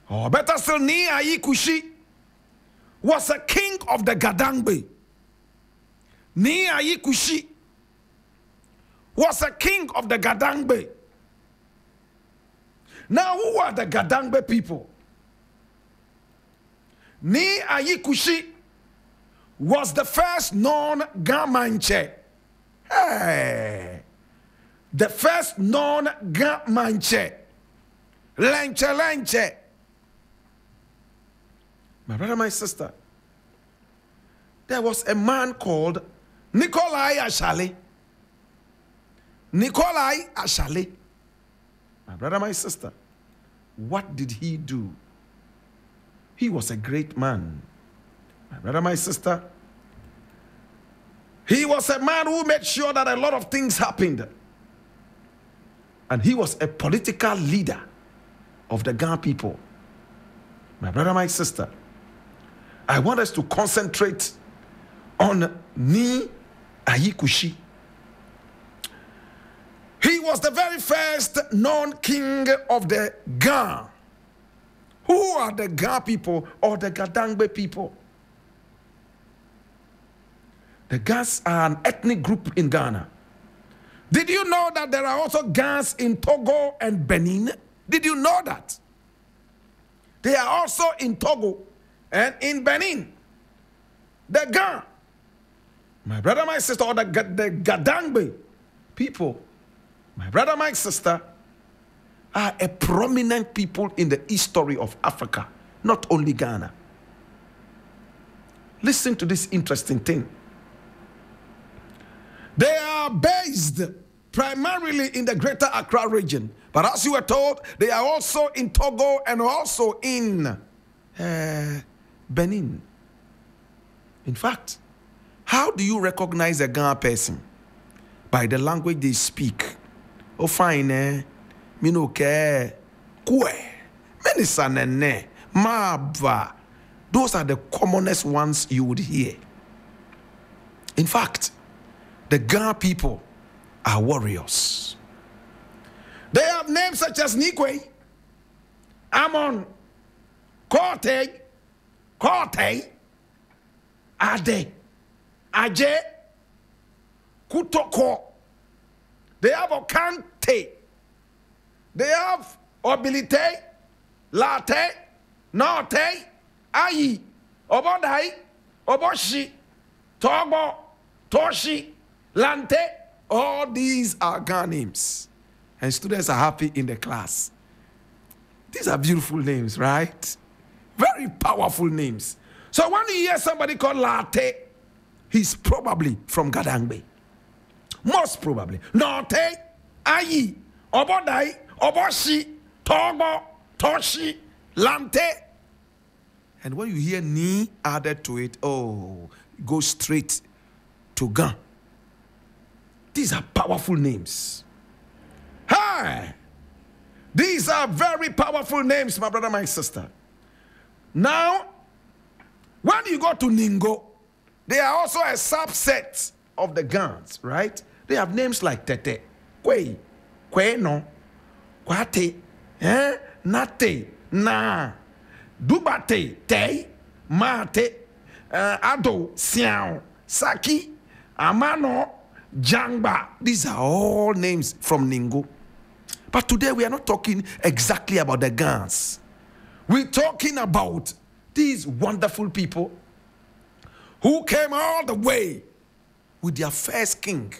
or better still, Nii Ayi Kushi was a king of the Ga Dangme. Nii Ayi Kushi was a king of the Ga Dangme. Now, who are the Ga Dangme people? Nii Ayi Kushi was the first known Gamanche. Hey, the first known Gamanche. Lenche. My brother, my sister, there was a man called Nii Ayi Kushi. My brother, my sister, what did he do? He was a great man. My brother, my sister, he was a man who made sure that a lot of things happened. And he was a political leader of the Ga people. My brother, my sister, I want us to concentrate on Nii Ayi Kushi. He was the very first known king of the Ga. Who are the Ga people or the Ga Dangme people? The Gas are an ethnic group in Ghana. Did you know that there are also Gas in Togo and Benin? Did you know that? They are also in Togo and in Benin. The Ga, my brother, my sister, or the Ga Dangme people, my brother, my sister, are a prominent people in the history of Africa, not only Ghana. Listen to this interesting thing. They are based primarily in the greater Accra region. But as you were told, they are also in Togo and also in Benin. In fact, how do you recognize a Ghana person? By the language they speak. Oh, fine, Minoke, Kwe, Menisanene, Maba. Those are the commonest ones you would hear. In fact, the Ga people are warriors. They have names such as Nikwe, Amon, Korte, Ade, Aje, Kutoko. They have Okante. They have Obilite, Late, Norte, Ayi, Obodai, Oboshi, Togo, Toshi, Lante. All these are Ga names. And students are happy in the class. These are beautiful names, right? Very powerful names. So when you hear somebody called Late, he's probably from Ga Dangme. Most probably. Norte, Ayi, Obodai, Oboshi, Togo, Toshi, Lante. And when you hear Ni added to it, oh, go straight to Ga. These are powerful names. Hi! These are very powerful names, my brother, my sister. Now, when you go to Ningo, they are also a subset of the Gans, right? They have names like Tete, Kwe, Kweno, Kwate, Nate, Na, Dubate, Te, Mate, Ado, Siao, Saki, Amano, Jangba. These are all names from Ningo. But today we are not talking exactly about the Gans. We're talking about these wonderful people who came all the way with their first king,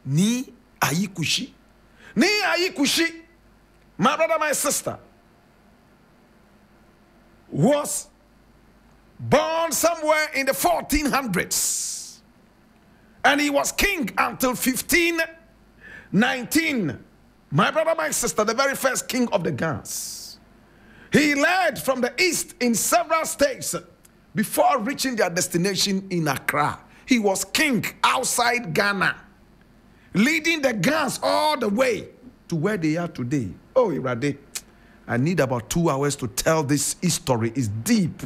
Nii Ayi Kushi. Nii Ayi Kushi, my brother, my sister, was born somewhere in the 1400s. And he was king until 1519. My brother, my sister, the very first king of the Gans. He led from the east in several states before reaching their destination in Accra. He was king outside Ghana, leading the Gans all the way to where they are today. Oh, Irade, I need about 2 hours to tell this history. It's deep.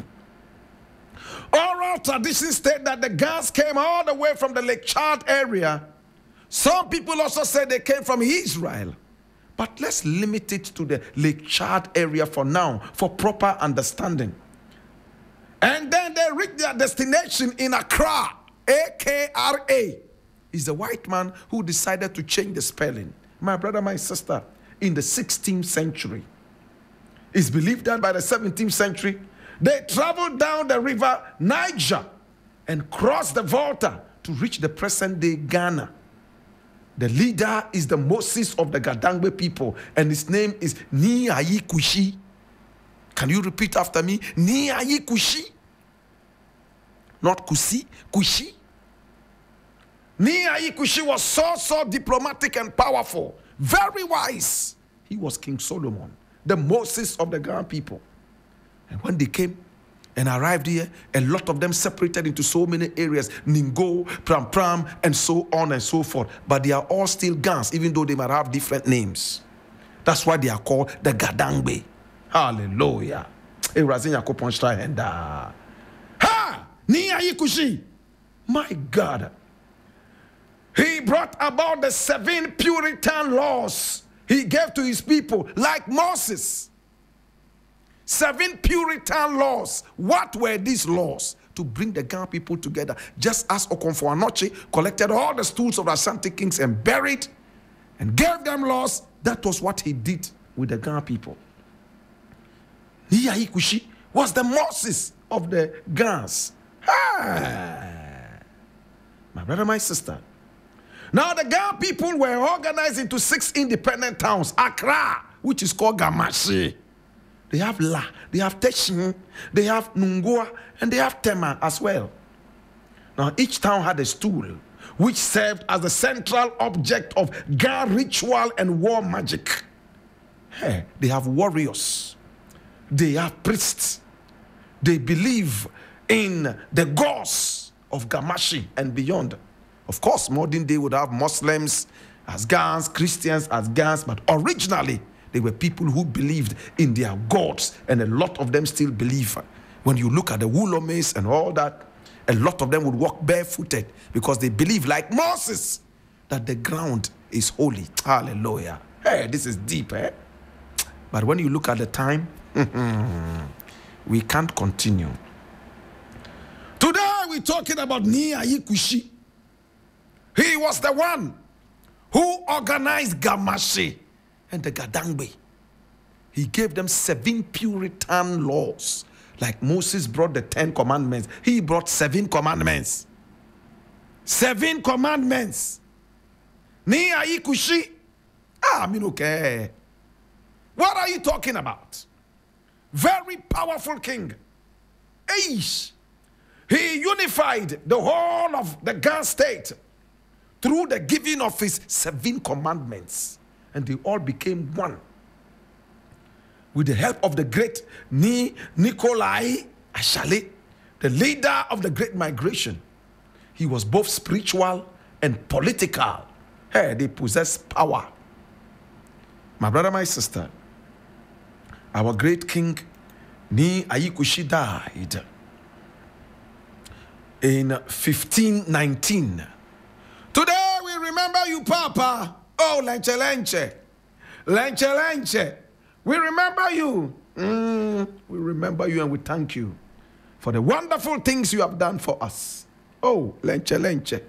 Oral tradition state that the Gans came all the way from the Lake Chad area. Some people also say they came from Israel. But let's limit it to the Lake Chad area for now, for proper understanding. And then they reach their destination in Accra, A-K-R-A. Is the white man who decided to change the spelling. My brother, my sister, in the 16th century. It's believed that by the 17th century, they traveled down the river Niger and crossed the Volta to reach the present-day Ghana. The leader is the Moses of the Ga Dangme people, and his name is Nii Ayi Kushi. Can you repeat after me? Nii Ayi Kushi. Not Kusi, Kushi. Nii Ayi Kushi was so diplomatic and powerful, very wise. He was King Solomon, the Moses of the Ghana people. And when they came and arrived here, a lot of them separated into so many areas, Ningo, Pram, and so on and so forth. But they are all still Gans, even though they might have different names. That's why they are called the Ga Dangme. Hallelujah. Ha! Nii Ayi Kushi. My God. He brought about the 7 Puritan laws he gave to his people, like Moses. 7 Puritan laws. What were these laws? To bring the Ghana people together. Just as Okonfo Anoche collected all the stools of the Ashanti kings and buried and gave them laws, that was what he did with the Ghana people. Nii Ayi Kushi was the Moses of the Ghans. My brother, my sister. Now the Ghana people were organized into 6 independent towns. Accra, which is called Gamashi. They have La, they have Teshin, they have Nungua, and they have Tema as well. Now each town had a stool, which served as the central object of Ghana ritual and war magic. Hey, they have warriors. They have priests. They believe in the gods of Gamashi and beyond. Of course, modern day would have Muslims as Gans, Christians as Gans, but originally they were people who believed in their gods, and a lot of them still believe. When you look at the Wulomes and all that, a lot of them would walk barefooted because they believe, like Moses, that the ground is holy. Hallelujah. Hey, this is deep, eh? But when you look at the time, we can't continue. Today we're talking about Nii Ayi Kushi. He was the one who organized Gamashi and the Ga Dangme. He gave them 7 Puritan laws. Like Moses brought the 10 commandments, he brought 7 commandments. 7 commandments. Nii Ayi Kushi. Okay. What are you talking about? Very powerful king. Eish. He unified the whole of the Ghana state through the giving of his 7 commandments. And they all became one. With the help of the great Nikolai Ashale, the leader of the Great Migration. He was both spiritual and political. Hey, they possess power. My brother, my sister, our great king, Nii Ayi Kushi, died in 1519. Today we remember you, Papa. Oh, Lenche Lenche. Lenche Lenche. We remember you. We remember you and we thank you for the wonderful things you have done for us. Oh, Lenche Lenche.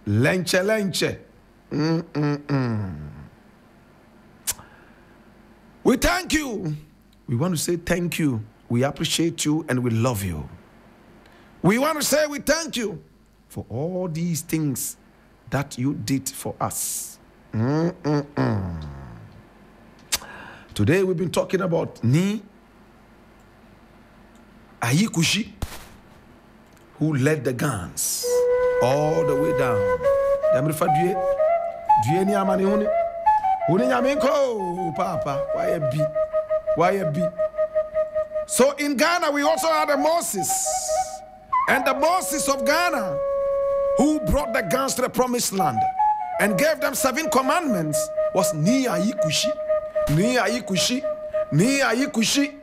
Lenche Lenche. We thank you. We want to say thank you. We appreciate you and we love you. We want to say we thank you for all these things that you did for us. Today we've been talking about Nii Ayi Kushi, who led the Gans all the way down. Papa, why a B? So in Ghana we also had a Moses, and the Moses of Ghana, who brought the Gans to the promised land and gave them 7 commandments, was Nii Ayi Kushi. Nii Ayi Kushi. Nii Ayi Kushi.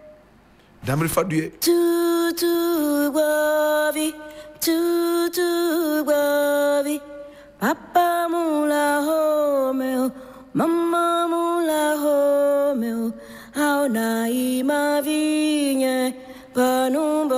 Papa mula home Mama mula ho meu, au na I ma vinha, panu